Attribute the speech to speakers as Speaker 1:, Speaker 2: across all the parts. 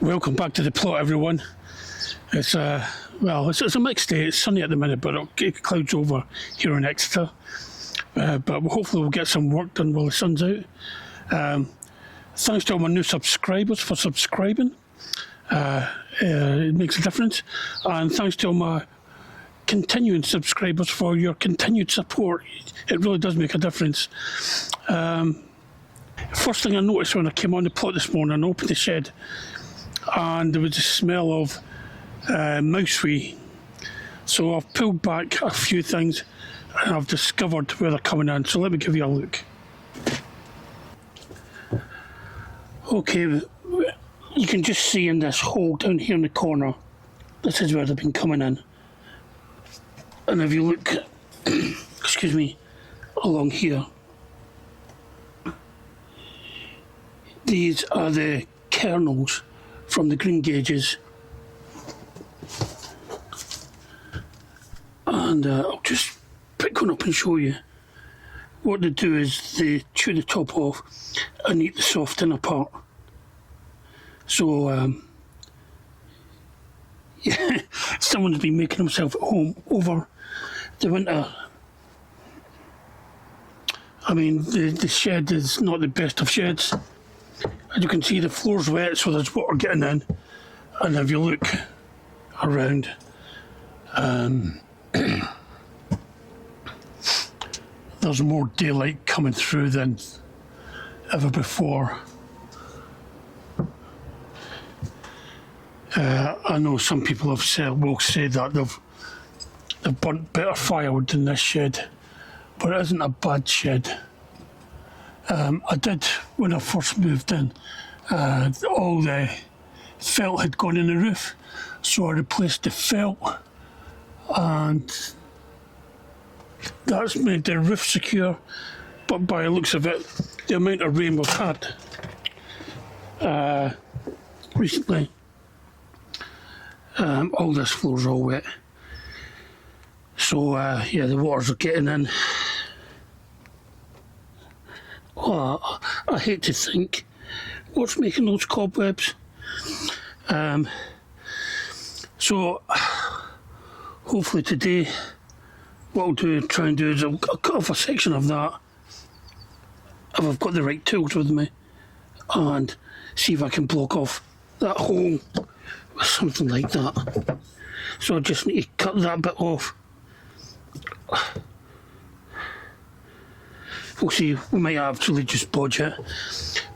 Speaker 1: Welcome back to the plot, everyone. It's a mixed day. It's sunny at the minute, but it'll get clouds over here in Exeter. But hopefully we'll get some work done while the sun's out. Thanks to all my new subscribers for subscribing. It makes a difference. And thanks to all my continuing subscribers for your continued support. It really does make a difference. First thing I noticed when I came on the plot this morning, I opened the shed and there was a smell of mousewee. So I've pulled back a few things and I've discovered where they're coming in. So let me give you a look. Okay, you can just see in this hole down here in the corner, this is where they've been coming in. And if you look, excuse me, along here, these are the kernels from the green gauges. And I'll just pick one up and show you. What they do is they chew the top off and eat the soft inner part. So, yeah, someone's been making himself at home over the winter. I mean, the shed is not the best of sheds. As you can see, the floor's wet, so there's water getting in. And if you look around, there's more daylight coming through than ever before. I know some people will say that they've burnt better firewood than this shed, but it isn't a bad shed. I did, when I first moved in, all the felt had gone in the roof, so I replaced the felt, and that's made the roof secure. But by the looks of it, the amount of rain we've had recently, all this floor's all wet. So yeah, the waters are getting in. Oh, I hate to think what's making those cobwebs. So hopefully today what I'll try and do is I'll cut off a section of that if I've got the right tools with me, and see if I can block off that hole with something like that. So I just need to cut that bit off. We'll see, we might actually just bodge it,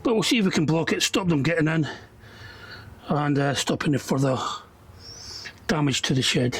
Speaker 1: but we'll see if we can block it, stop them getting in, and stop any further damage to the shed.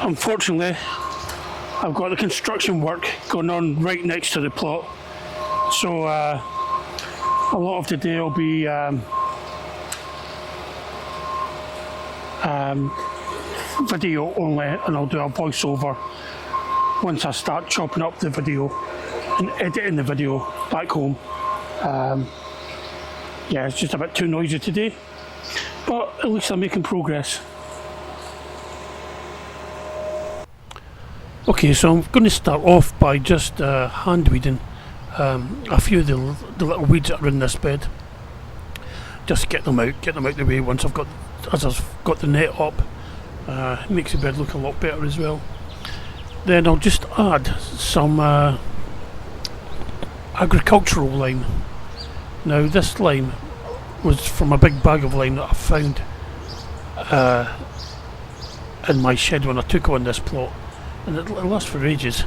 Speaker 1: Unfortunately, I've got the construction work going on right next to the plot, so a lot of the day will be video only, and I'll do a voiceover once I start chopping up the video and editing the video back home. Yeah, it's just a bit too noisy today, but at least I'm making progress. Okay, so I'm going to start off by just hand weeding a few of the little weeds that are in this bed. Just get them out the way once I've got the net up. It makes the bed look a lot better as well. Then I'll just add some agricultural lime. Now this lime was from a big bag of lime that I found in my shed when I took on this plot, and it lasts for ages.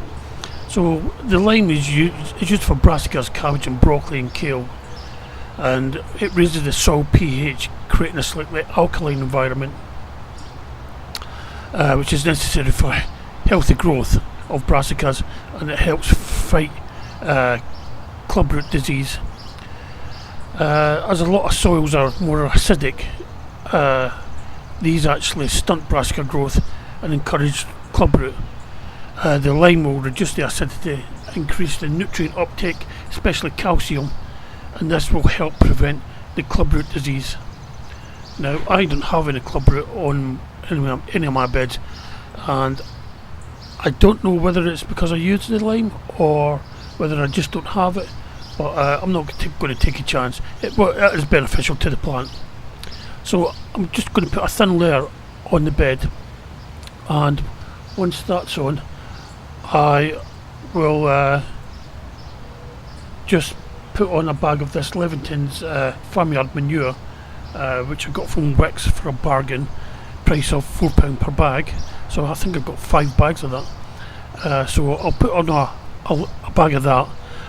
Speaker 1: So the lime is used for brassicas, cabbage and broccoli and kale, and it raises the soil pH, creating a slightly alkaline environment, which is necessary for healthy growth of brassicas, and it helps fight clubroot disease. As a lot of soils are more acidic, these actually stunt brassica growth and encourage clubroot. The lime will reduce the acidity, increase the nutrient uptake, especially calcium, and this will help prevent the clubroot disease. Now, I don't have any clubroot on any of my beds, and I don't know whether it's because I used the lime or whether I just don't have it, but I'm not going to take a chance. It is beneficial to the plant. So I'm just going to put a thin layer on the bed, and once that's on, I will just put on a bag of this Levington's farmyard manure, which I got from Wix for a bargain price of £4 per bag. So I think I've got 5 bags of that. So I'll put on a bag of that.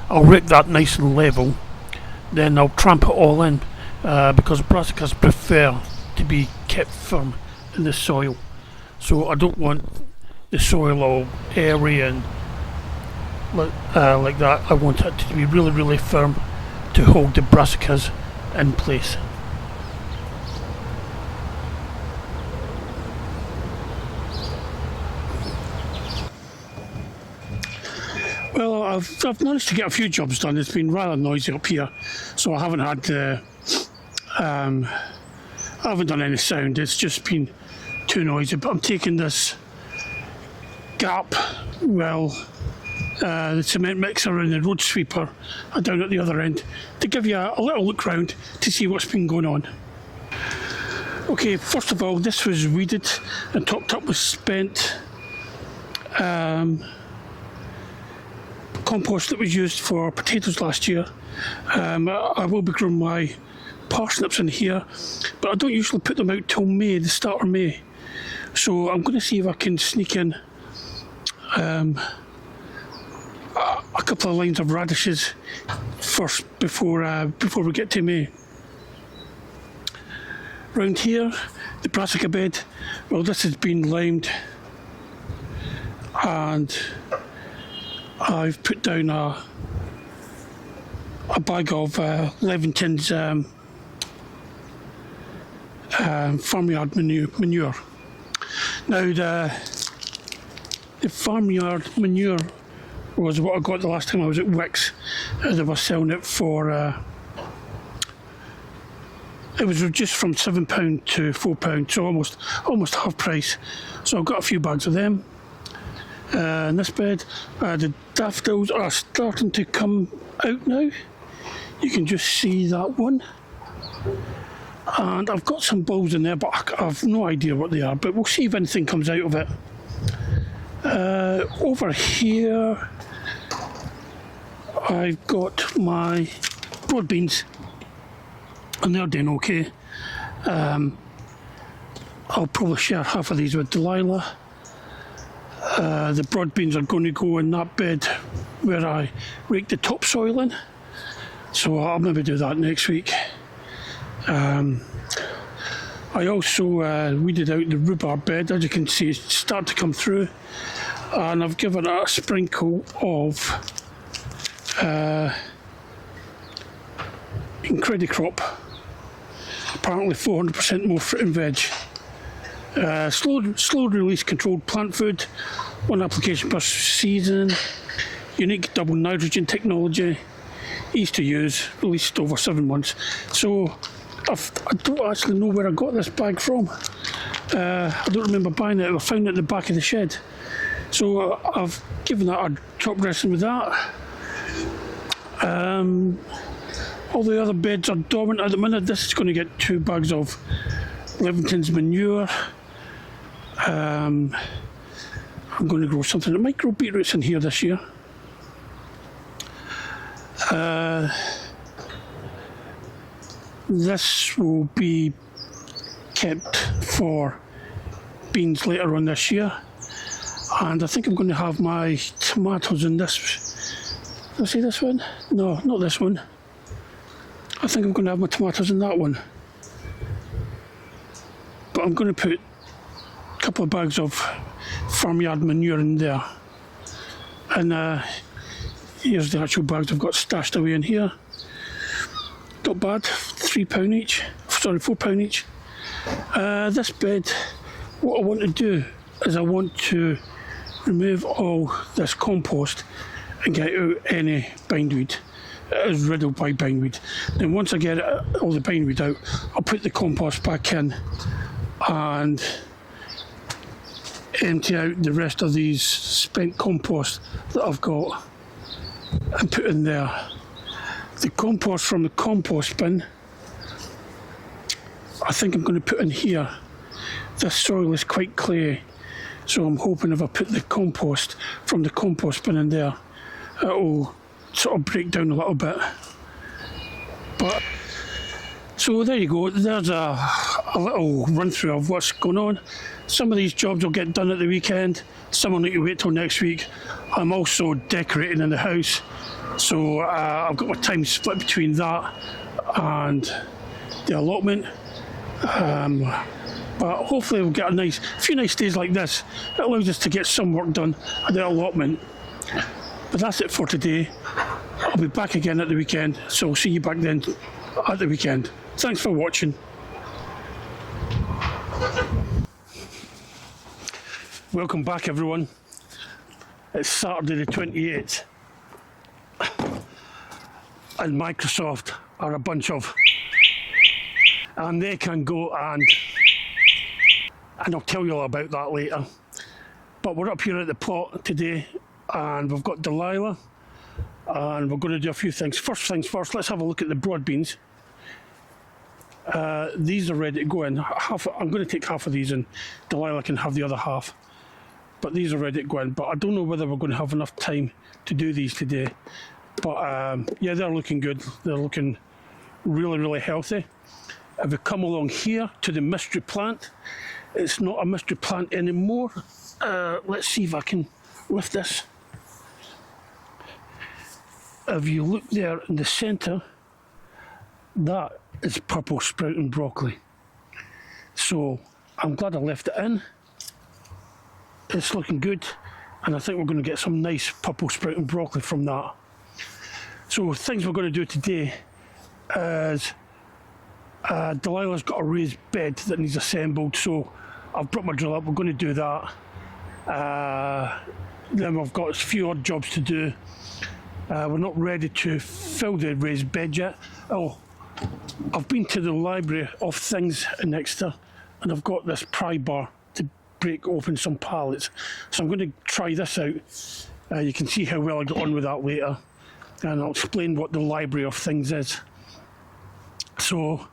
Speaker 1: I'll rake that nice and level. Then I'll tramp it all in, because brassicas prefer to be kept firm in the soil. So I don't want the soil all airy and like that. I want it to be really, really firm to hold the brassicas in place. Well, I've managed to get a few jobs done. It's been rather noisy up here, so I haven't had I haven't done any sound. It's just been too noisy. But I'm taking this gap, the cement mixer and the road sweeper are down at the other end to give you a little look round to see what's been going on. Okay, first of all, this was weeded and topped up with spent compost that was used for potatoes last year. I will be growing my parsnips in here, but I don't usually put them out till May, the start of May. So I'm going to see if I can sneak in a couple of lines of radishes first before we get to May. Round here, the brassica bed, well, this has been limed, and I've put down a bag of Levington's farmyard manure. Now the farmyard manure was what I got the last time I was at Wix. They were selling it for it was reduced from £7 to £4, so almost half price. So I've got a few bags of them. In this bed, the daffodils are starting to come out now. You can just see that one. And I've got some bulbs in there, but I've no idea what they are, but we'll see if anything comes out of it. Over here, I've got my broad beans, and they're doing okay. I'll probably share half of these with Dalila. The broad beans are going to go in that bed where I rake the topsoil in, so I'll maybe do that next week. I also weeded out the rhubarb bed. As you can see, it's starting to come through, and I've given it a sprinkle of Incredicrop, apparently 400% more fruit and veg. Slow release controlled plant food, 1 application per season, unique double nitrogen technology, easy to use, released over 7 months. So I don't actually know where I got this bag from. I don't remember buying it. I found it at the back of the shed. So I've given that a top dressing with that. All the other beds are dormant at the minute. This is going to get 2 bags of Levington's manure. I'm going to grow something. I might grow beetroots in here this year. This will be kept for beans later on this year. And I think I'm going to have my tomatoes in this. Did I see this one? No, not this one. I think I'm going to have my tomatoes in that one. But I'm going to put a couple of bags of farmyard manure in there. And here's the actual bags I've got stashed away in here. Not bad, £3 each. Sorry, £4 each. This bed, what I want to do is I want to remove all this compost and get out any bindweed. It is riddled by bindweed. Then once I get all the bindweed out, I'll put the compost back in and empty out the rest of these spent compost that I've got and put in there. The compost from the compost bin, I think I'm going to put in here. This soil is quite clayey, so I'm hoping if I put the compost from the compost bin in there, it'll sort of break down a little bit. But so there you go, there's a little run through of what's going on. Some of these jobs will get done at the weekend, some will need to wait till next week. I'm also decorating in the house, so I've got my time split between that and the allotment. But hopefully we'll get a few nice days like this. It allows us to get some work done at the allotment. But that's it for today. I'll be back again at the weekend, so I'll see you back then at the weekend. Thanks for watching. Welcome back, everyone. It's Saturday the 28th, and Microsoft are a bunch of, and they can go and I'll tell you all about that later. But we're up here at the plot today, and we've got Dalila, and we're going to do a few things. First things first, let's have a look at the broad beans. These are ready to go in. I'm going to take half of these and Dalila can have the other half. But these are ready to go in. But I don't know whether we're going to have enough time to do these today. But yeah, they're looking good. They're looking really, really healthy. If we come along here to the mystery plant, it's not a mystery plant anymore. Let's see if I can lift this. If you look there in the centre, that is purple sprouting broccoli. So I'm glad I left it in. It's looking good, and I think we're going to get some nice purple sprouting broccoli from that. So things we're going to do today is Dalila's got a raised bed that needs assembled, so I've brought my drill up. We're going to do that. Then we've got a few odd jobs to do. We're not ready to fill the raised bed yet. Oh, I've been to the library of things in Exeter, and I've got this pry bar to break open some pallets. So I'm going to try this out. You can see how well I got on with that later, and I'll explain what the library of things is. So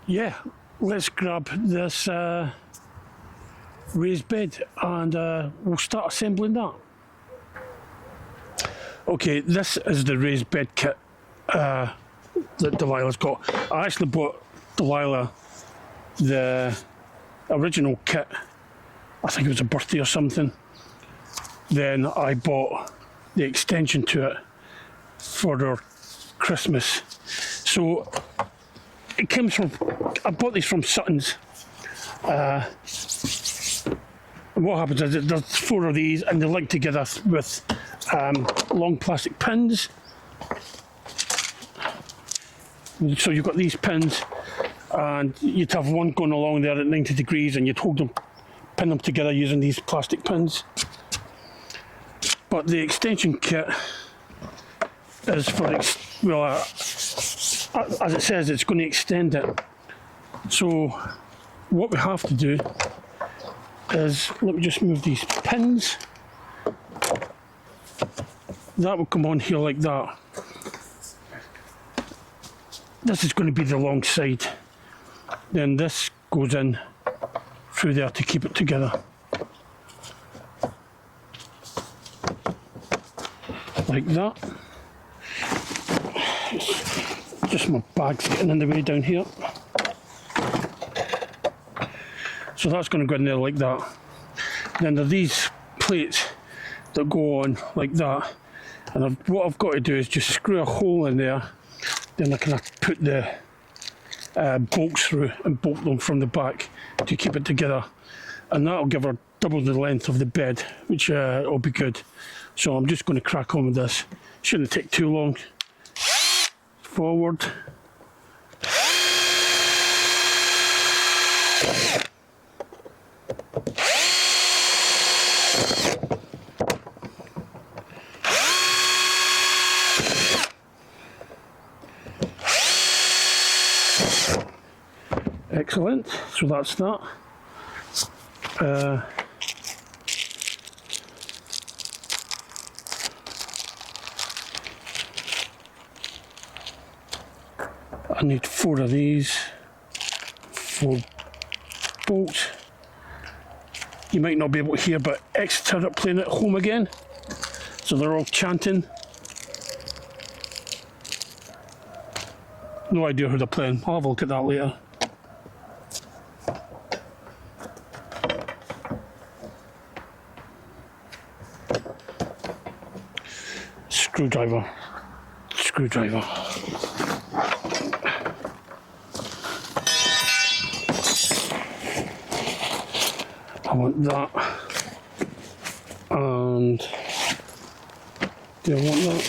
Speaker 1: yeah, let's grab this raised bed and we'll start assembling that. Okay, this is the raised bed kit that Dalila's got. I actually bought Dalila the original kit, I think it was a birthday or something. Then I bought the extension to it for her Christmas. So it comes from, I bought these from Sutton's. And what happens is there's 4 of these, and they're linked together with long plastic pins. So you've got these pins, and you'd have one going along there at 90 degrees, and you'd hold them, pin them together using these plastic pins. But the extension kit is for, as it says, it's going to extend it. So what we have to do is, let me just move these pins. That will come on here like that. This is going to be the long side. Then this goes in through there to keep it together. like that. Just my bag's getting in the way down here. So that's going to go in there like that. Then there are these plates that go on like that. And what I've got to do is just screw a hole in there. Then I can put the bolts through and bolt them from the back to keep it together. And that'll give her double the length of the bed, which will be good. So I'm just going to crack on with this. Shouldn't take too long. Forward. Excellent, so that's that. I need 4 of these, 4 bolts. You might not be able to hear, but Exeter are playing at home again, so they're all chanting. No idea who they're playing. I'll have a look at that later. Screwdriver. I want that. And do I want that?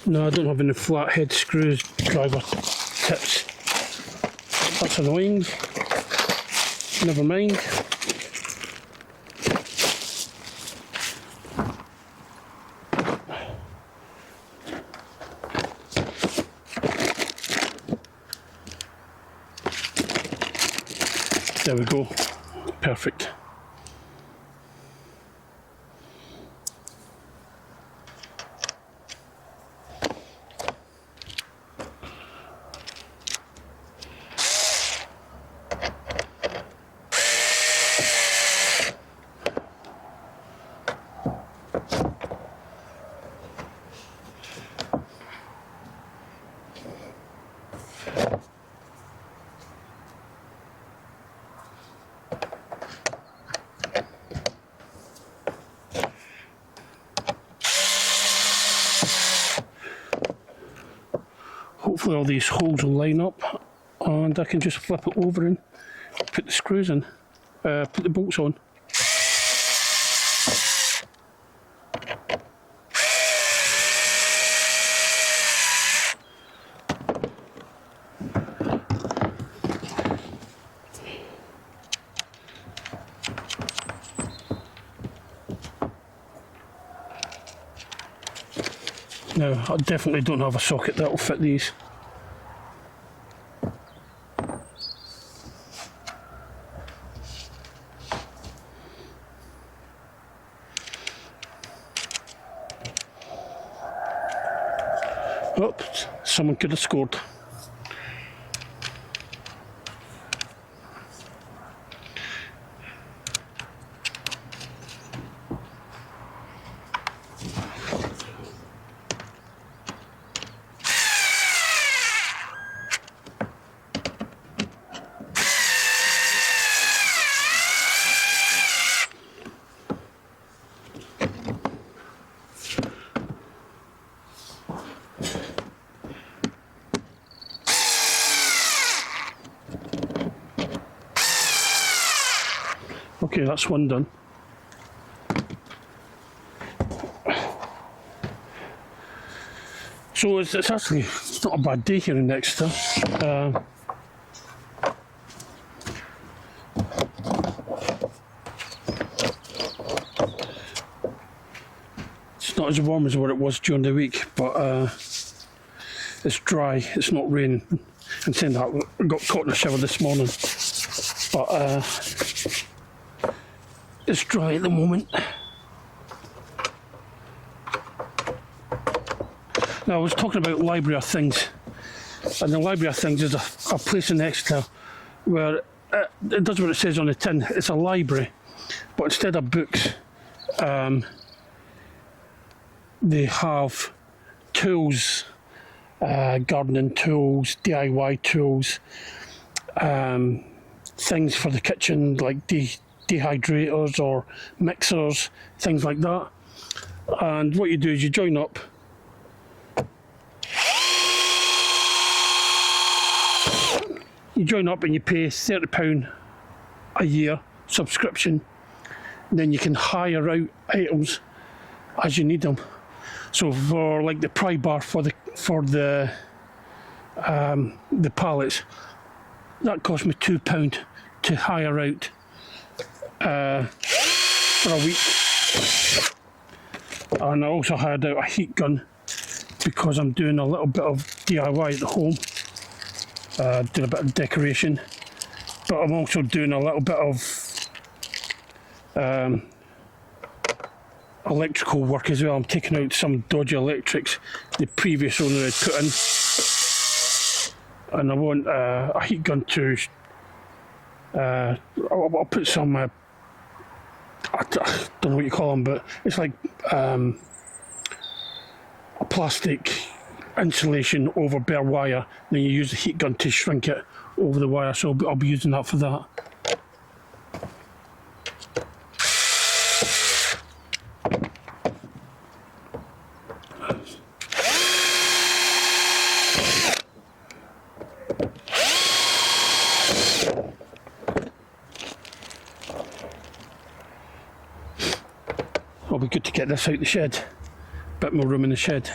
Speaker 1: No, I don't have any flathead screwdriver tips. That's annoying. Never mind. There we go. Perfect. Hopefully all these holes will line up and I can just flip it over and put the screws in, put the bolts on. Now, I definitely don't have a socket that will fit these. Oops, someone could have scored. Okay, that's one done. So it's actually not a bad day here in Exeter. It's not as warm as what it was during the week, but it's dry, it's not raining. And saying that, I got caught in a shower this morning, but it's dry at the moment. Now, I was talking about Library of Things, and the Library of Things is a place in Exeter where it does what it says on the tin. It's a library, but instead of books, they have tools, gardening tools, DIY tools, things for the kitchen like dehydrators or mixers, things like that. And what you do is you join up. You join up and you pay £30 a year subscription. Then you can hire out items as you need them. So for like the pry bar for the pallets, that cost me £2 to hire out for a week. And I also hired out a heat gun because I'm doing a little bit of DIY at the home. Doing a bit of decoration, but I'm also doing a little bit of electrical work as well. I'm taking out some dodgy electrics the previous owner had put in, and I want a heat gun to I'll put some I don't know what you call them, but it's like a plastic insulation over bare wire, then you use the heat gun to shrink it over the wire, so I'll be using that for that. It'll be good to get this out the shed, bit more room in the shed.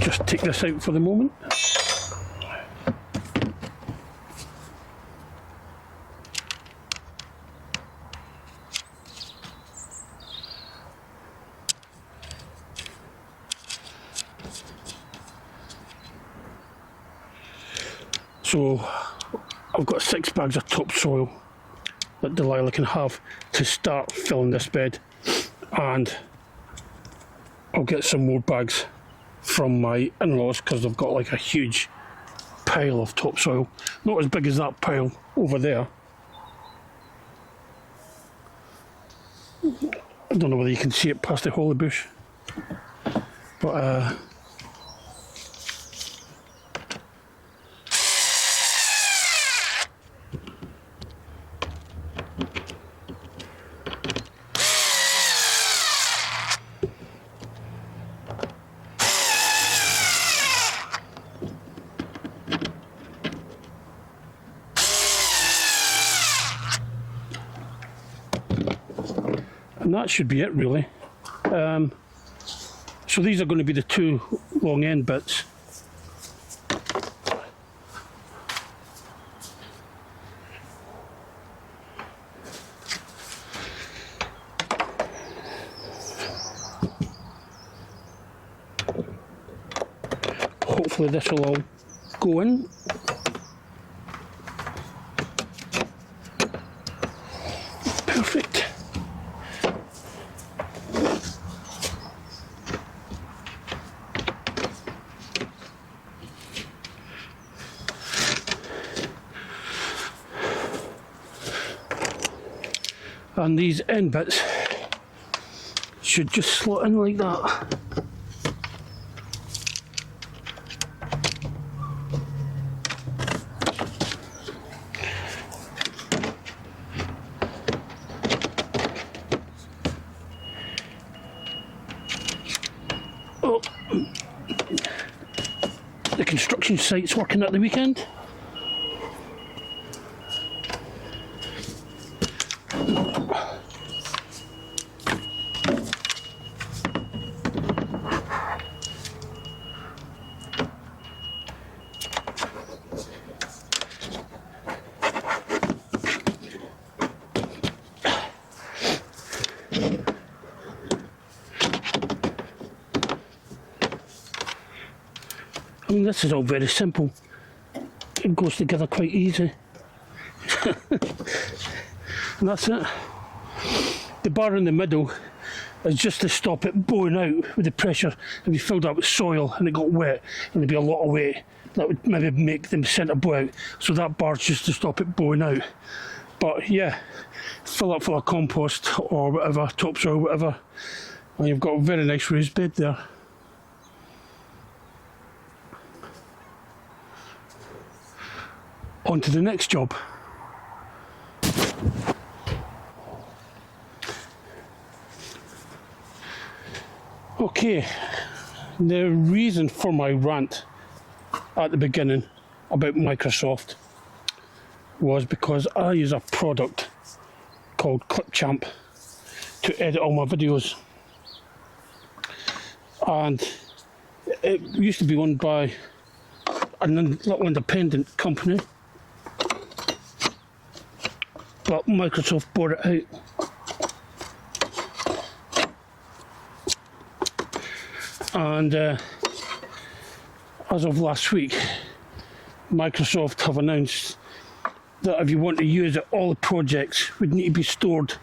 Speaker 1: Just take this out for the moment. So I've got 6 bags of topsoil that Dalila can have to start filling this bed, and I'll get some more bags from my in-laws because they've got like a huge pile of topsoil, not as big as that pile over there. I don't know whether you can see it past the holly bush, but and that should be it really. So these are going to be the 2 long end bits. Hopefully this will all go in. Perfect. And these end bits should just slot in like that. Oh, the construction site's working at the weekend. I mean, this is all very simple. it goes together quite easy. And that's it. The bar in the middle is just to stop it blowing out with the pressure. If you filled up with soil and it got wet and there'd be a lot of weight, that would maybe make the centre blow out. So that bar's just to stop it blowing out. But yeah, fill up full of compost or whatever, topsoil, whatever, and you've got a very nice raised bed there. On to the next job. Okay, the reason for my rant at the beginning about Microsoft was because I use a product called Clipchamp to edit all my videos, and it used to be owned by a little independent company, but Microsoft bought it out. And as of last week, Microsoft have announced that if you want to use it, all the projects would need to be stored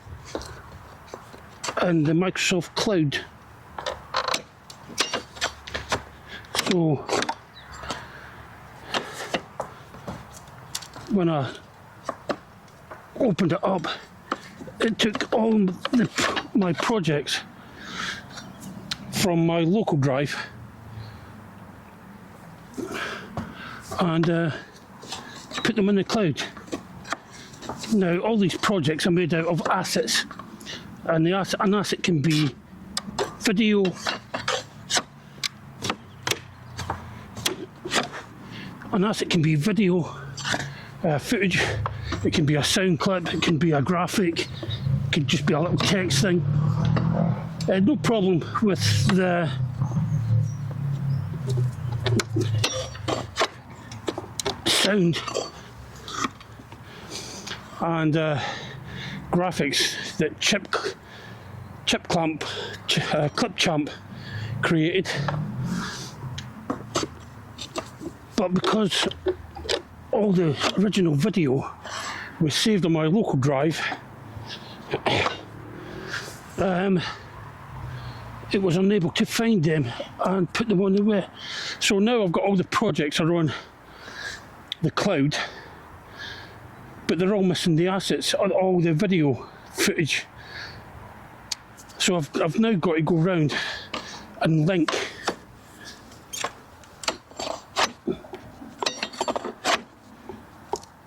Speaker 1: in the Microsoft cloud. So when I opened it up, it took all my projects from my local drive and put them in the cloud. Now, all these projects are made out of assets, and an asset can be video, footage, it can be a sound clip, it can be a graphic, it can just be a little text thing. No problem with the sound and graphics that Clipchamp created, but because all the original video was saved on my local drive, it was unable to find them and put them on the web. So now I've got all the projects are on the cloud, but they're all missing the assets, all the video footage. So I've now got to go round and link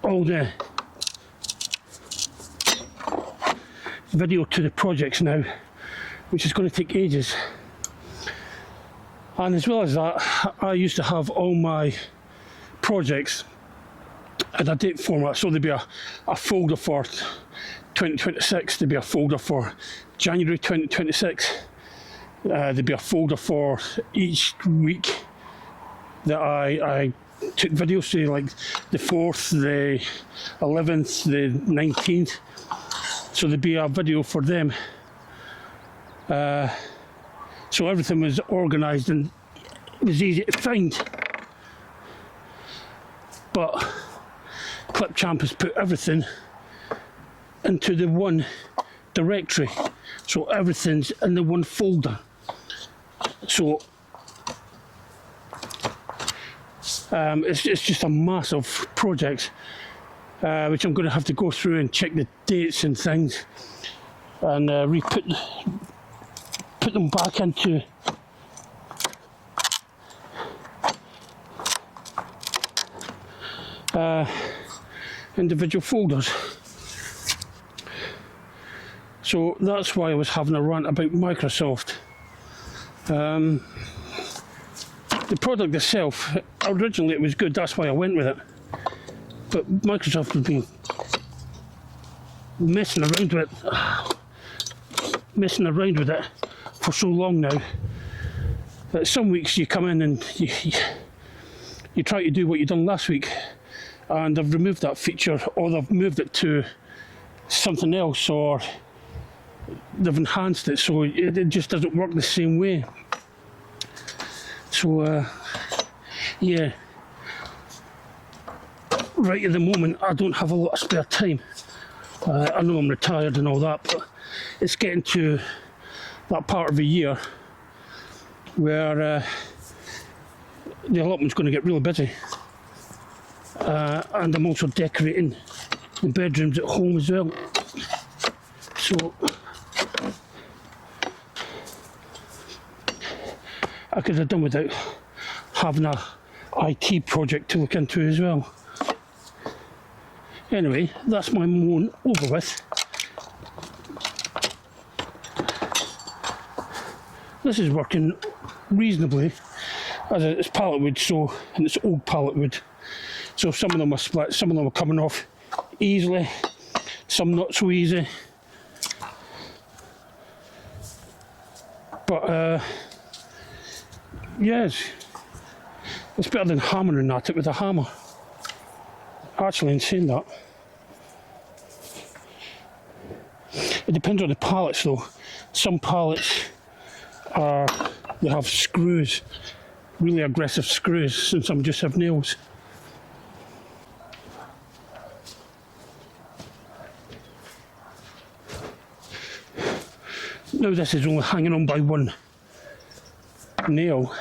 Speaker 1: all the video to the projects now, which is going to take ages. And as well as that, I used to have all my projects in a date format, so there'd be a folder for 2026, there'd be a folder for January 2026, there'd be a folder for each week that I took videos, say like the 4th, the 11th, the 19th, so there'd be a video for them. So everything was organised and it was easy to find. But Clipchamp has put everything into the one directory, so everything's in the one folder. So it's just a massive project, which I'm going to have to go through and check the dates and things and put them back into individual folders. So that's why I was having a rant about Microsoft. The product itself, originally it was good, that's why I went with it. But Microsoft has been messing around with it for so long now that some weeks you come in and you try to do what you done last week and they've removed that feature, or they've moved it to something else, or they've enhanced it so it just doesn't work the same way. So yeah, right at the moment I don't have a lot of spare time. I know I'm retired and all that, but it's getting to that part of the year where the allotment's going to get really busy. And I'm also decorating the bedrooms at home as well. So I could have done without having a IT project to look into as well. Anyway, that's my moan over with. This is working reasonably, as it's pallet wood, so, and it's old pallet wood. So some of them are split, some of them are coming off easily, some not so easy. But yes, it's better than hammering at it with a hammer. Actually, in saying that, it depends on the pallets though. Some pallets they have screws, really aggressive screws, and some just have nails. Now this is only hanging on by one nail.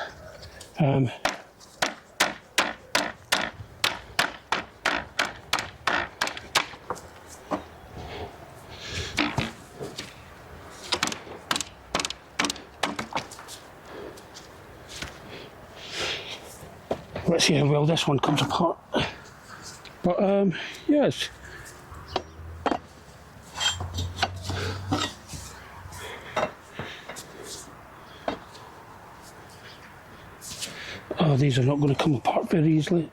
Speaker 1: Let's see how well this one comes apart. But yes. Oh, these are not going to come apart very easily.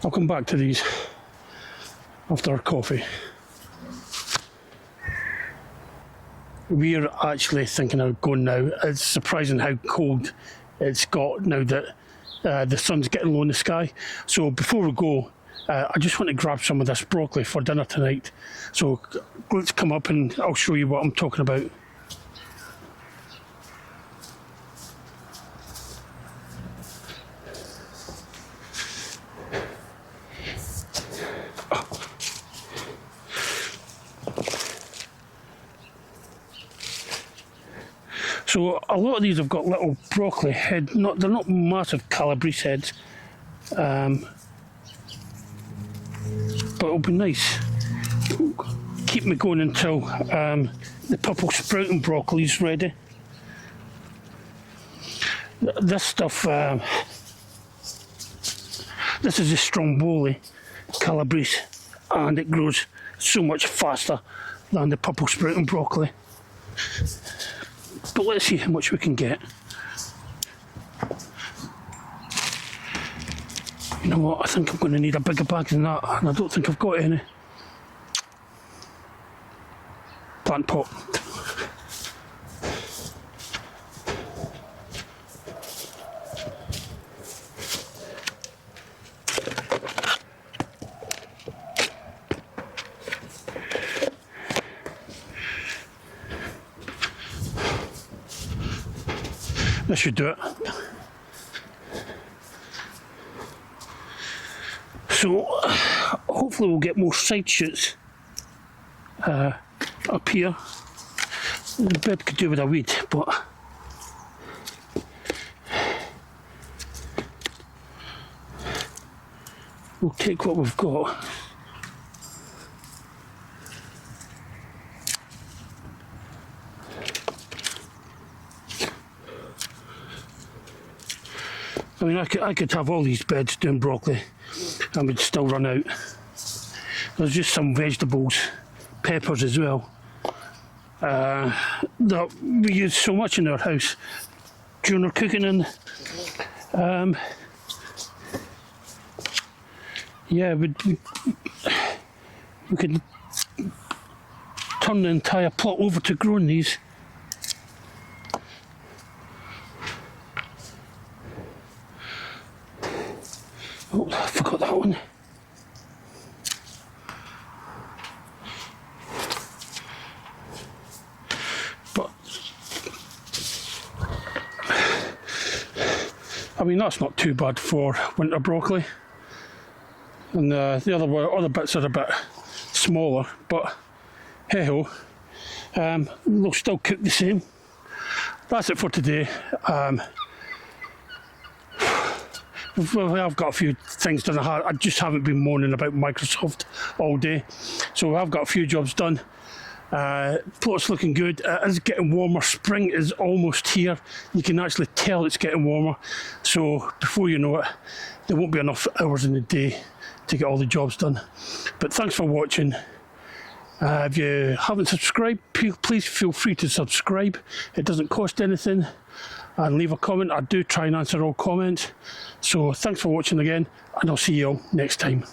Speaker 1: I'll come back to these after our coffee. We're actually thinking of going now. It's surprising how cold it's got now that the sun's getting low in the sky. So before we go, I just want to grab some of this broccoli for dinner tonight. So let's come up and I'll show you what I'm talking about. So a lot of these have got little broccoli head. They're not massive Calabrese heads, but it'll be nice. Keep me going until the purple sprouting broccoli's ready. This stuff, this is a Stromboli Calabrese, and it grows so much faster than the purple sprouting broccoli. But let's see how much we can get. You know what, I think I'm going to need a bigger bag than that, and I don't think I've got any. Plant pot. This should do it. So hopefully we'll get more side shoots up here. The bed could do with a weed, but we'll take what we've got. I mean, I could have all these beds doing broccoli and we'd still run out. There's just some vegetables, peppers as well, that we use so much in our house during our cooking, and yeah, we could turn the entire plot over to growing these. Oh, I forgot that one. But I mean, that's not too bad for winter broccoli. And the other bits are a bit smaller, but hey ho, they'll still cook the same. That's it for today. Well, I've got a few things done. I just haven't been moaning about Microsoft all day, so I've got a few jobs done. Plot's looking good. It is getting warmer. Spring is almost here. You can actually tell it's getting warmer. So before you know it, there won't be enough hours in the day to get all the jobs done. But thanks for watching. If you haven't subscribed, please feel free to subscribe. It doesn't cost anything. And leave a comment. I do try and answer all comments. So thanks for watching again, and I'll see you all next time.